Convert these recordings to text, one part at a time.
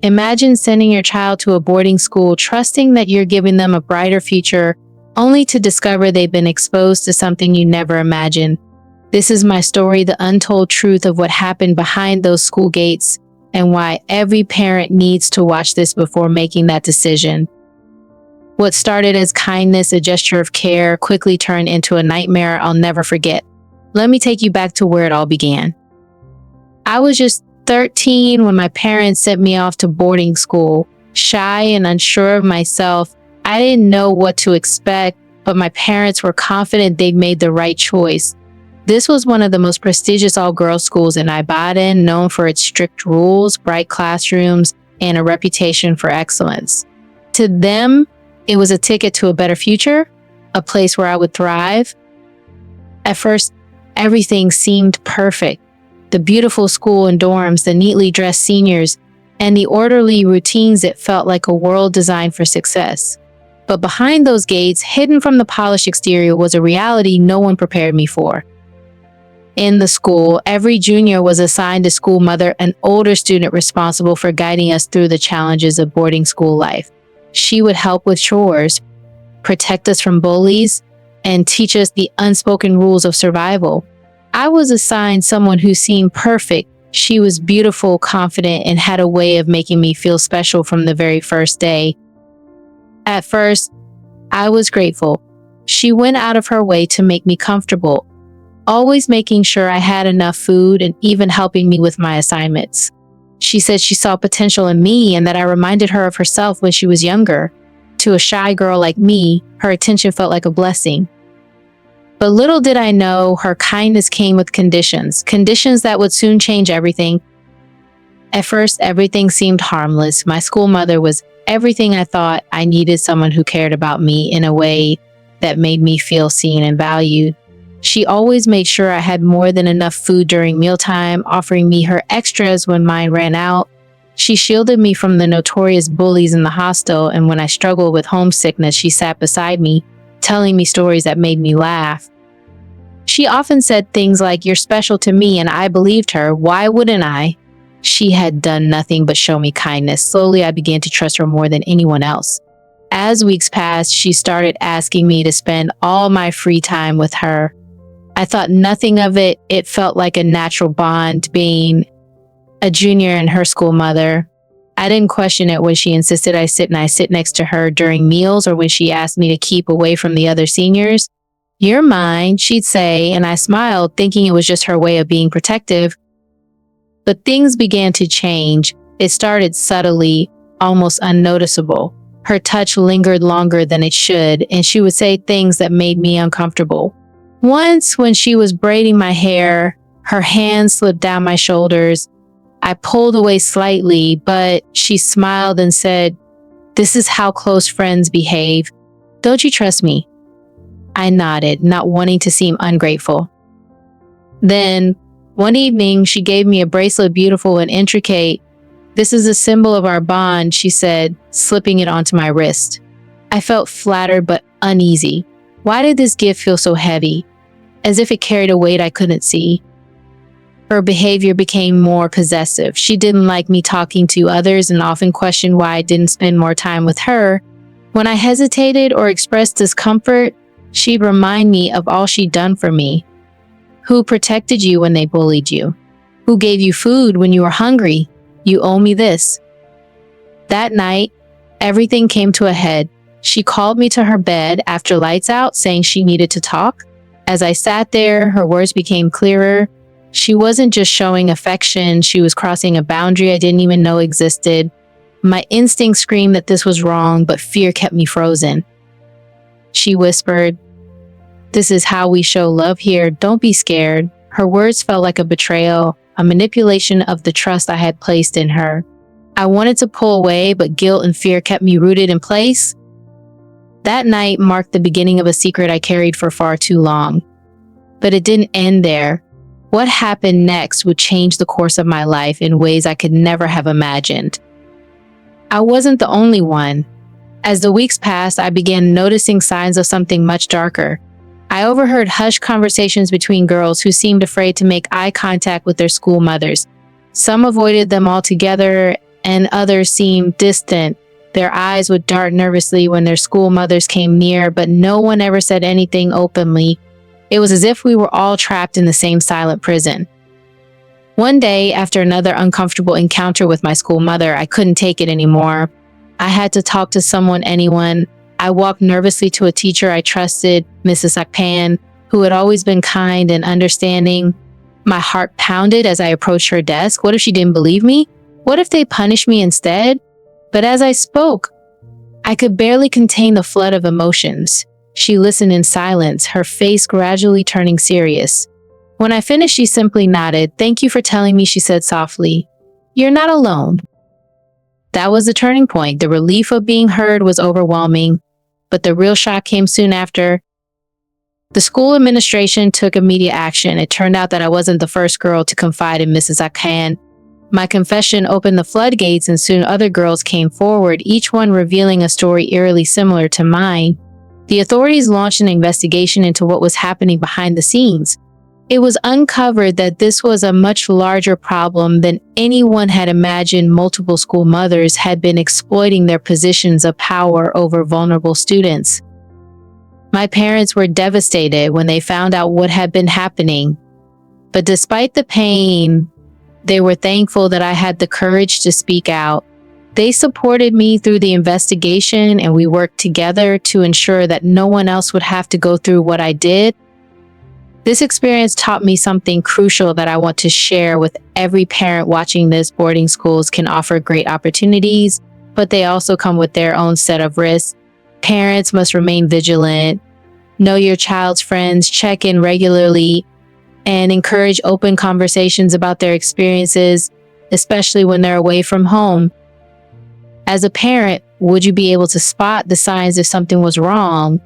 Imagine sending your child to a boarding school, trusting that you're giving them a brighter future, only to discover they've been exposed to something you never imagined. This is my story, the untold truth of what happened behind those school gates, and why every parent needs to watch this before making that decision. What started as kindness, a gesture of care, quickly turned into a nightmare I'll never forget. Let me take you back to where it all began. I was just 13 when my parents sent me off to boarding school. Shy and unsure of myself, I didn't know what to expect, but my parents were confident they'd made the right choice. This was one of the most prestigious all-girls schools in Ibadan, known for its strict rules, bright classrooms, and a reputation for excellence. To them, it was a ticket to a better future, a place where I would thrive. At first, everything seemed perfect. The beautiful school and dorms, the neatly dressed seniors, and the orderly routines that felt like a world designed for success. But behind those gates, hidden from the polished exterior, was a reality no one prepared me for. In the school, every junior was assigned a school mother, an older student responsible for guiding us through the challenges of boarding school life. She would help with chores, protect us from bullies, and teach us the unspoken rules of survival. I was assigned someone who seemed perfect. She was beautiful, confident, and had a way of making me feel special from the very first day. At first, I was grateful. She went out of her way to make me comfortable, always making sure I had enough food and even helping me with my assignments. She said she saw potential in me and that I reminded her of herself when she was younger. To a shy girl like me, her attention felt like a blessing. But little did I know, her kindness came with conditions that would soon change everything. At first, everything seemed harmless. My school mother was everything I thought I needed, someone who cared about me in a way that made me feel seen and valued. She always made sure I had more than enough food during mealtime, offering me her extras when mine ran out. She shielded me from the notorious bullies in the hostel, and when I struggled with homesickness, she sat beside me, telling me stories that made me laugh. She often said things like, "You're special to me," and I believed her. Why wouldn't I? She had done nothing but show me kindness. Slowly, I began to trust her more than anyone else. As weeks passed, she started asking me to spend all my free time with her. I thought nothing of it. It felt like a natural bond being a junior and her school mother. I didn't question it when she insisted I sit next to her during meals, or when she asked me to keep away from the other seniors. "You're mine," she'd say, and I smiled, thinking it was just her way of being protective. But things began to change. It started subtly, almost unnoticeable. Her touch lingered longer than it should, and she would say things that made me uncomfortable. Once, when she was braiding my hair, her hand slipped down my shoulders. I pulled away slightly, but she smiled and said, "This is how close friends behave. Don't you trust me?" I nodded, not wanting to seem ungrateful. Then, one evening, she gave me a bracelet, beautiful and intricate. "This is a symbol of our bond," she said, slipping it onto my wrist. I felt flattered but uneasy. Why did this gift feel so heavy, as if it carried a weight I couldn't see? Her behavior became more possessive. She didn't like me talking to others and often questioned why I didn't spend more time with her. When I hesitated or expressed discomfort, she'd remind me of all she'd done for me. "Who protected you when they bullied you? Who gave you food when you were hungry? You owe me this." That night, everything came to a head. She called me to her bed after lights out, saying she needed to talk. As I sat there, her words became clearer. She wasn't just showing affection, she was crossing a boundary I didn't even know existed. My instinct screamed that this was wrong, but fear kept me frozen. She whispered, "This is how we show love here. Don't be scared." Her words felt like a betrayal, a manipulation of the trust I had placed in her. I wanted to pull away, but guilt and fear kept me rooted in place. That night marked the beginning of a secret I carried for far too long. But it didn't end there. What happened next would change the course of my life in ways I could never have imagined. I wasn't the only one. As the weeks passed, I began noticing signs of something much darker. I overheard hushed conversations between girls who seemed afraid to make eye contact with their school mothers. Some avoided them altogether, and others seemed distant. Their eyes would dart nervously when their school mothers came near, but no one ever said anything openly. It was as if we were all trapped in the same silent prison. One day, after another uncomfortable encounter with my school mother, I couldn't take it anymore. I had to talk to anyone. I walked nervously to a teacher I trusted, Mrs. Akpan, who had always been kind and understanding. My heart pounded as I approached her desk. What if she didn't believe me? What if they punished me instead? But as I spoke, I could barely contain the flood of emotions. She listened in silence, her face gradually turning serious. When I finished, she simply nodded. "Thank you for telling me," she said softly. "You're not alone." That was the turning point. The relief of being heard was overwhelming, but the real shock came soon after. The school administration took immediate action. It turned out that I wasn't the first girl to confide in Mrs. Akpan. My confession opened the floodgates, and soon other girls came forward, each one revealing a story eerily similar to mine. The authorities launched an investigation into what was happening behind the scenes. It was uncovered that this was a much larger problem than anyone had imagined. Multiple school mothers had been exploiting their positions of power over vulnerable students. My parents were devastated when they found out what had been happening. But despite the pain, they were thankful that I had the courage to speak out. They supported me through the investigation, and we worked together to ensure that no one else would have to go through what I did. This experience taught me something crucial that I want to share with every parent watching this. Boarding schools can offer great opportunities, but they also come with their own set of risks. Parents must remain vigilant, know your child's friends, check in regularly, and encourage open conversations about their experiences, especially when they're away from home. As a parent, would you be able to spot the signs if something was wrong?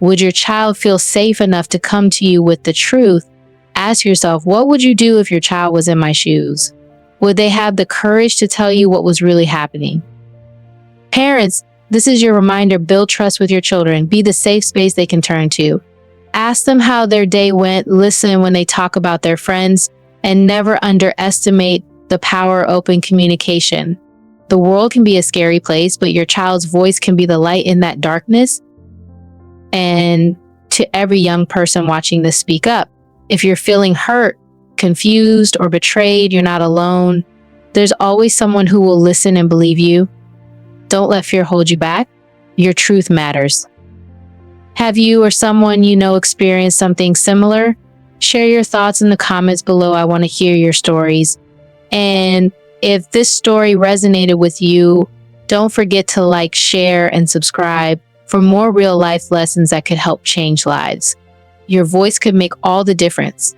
Would your child feel safe enough to come to you with the truth? Ask yourself, what would you do if your child was in my shoes? Would they have the courage to tell you what was really happening? Parents, this is your reminder. Build trust with your children. Be the safe space they can turn to. Ask them how their day went. Listen when they talk about their friends, and never underestimate the power of open communication. The world can be a scary place, but your child's voice can be the light in that darkness. And to every young person watching this, speak up. If you're feeling hurt, confused, or betrayed, you're not alone. There's always someone who will listen and believe you. Don't let fear hold you back. Your truth matters. Have you or someone you know experienced something similar? Share your thoughts in the comments below. I want to hear your stories. And if this story resonated with you, don't forget to like, share, and subscribe for more real life lessons that could help change lives. Your voice could make all the difference.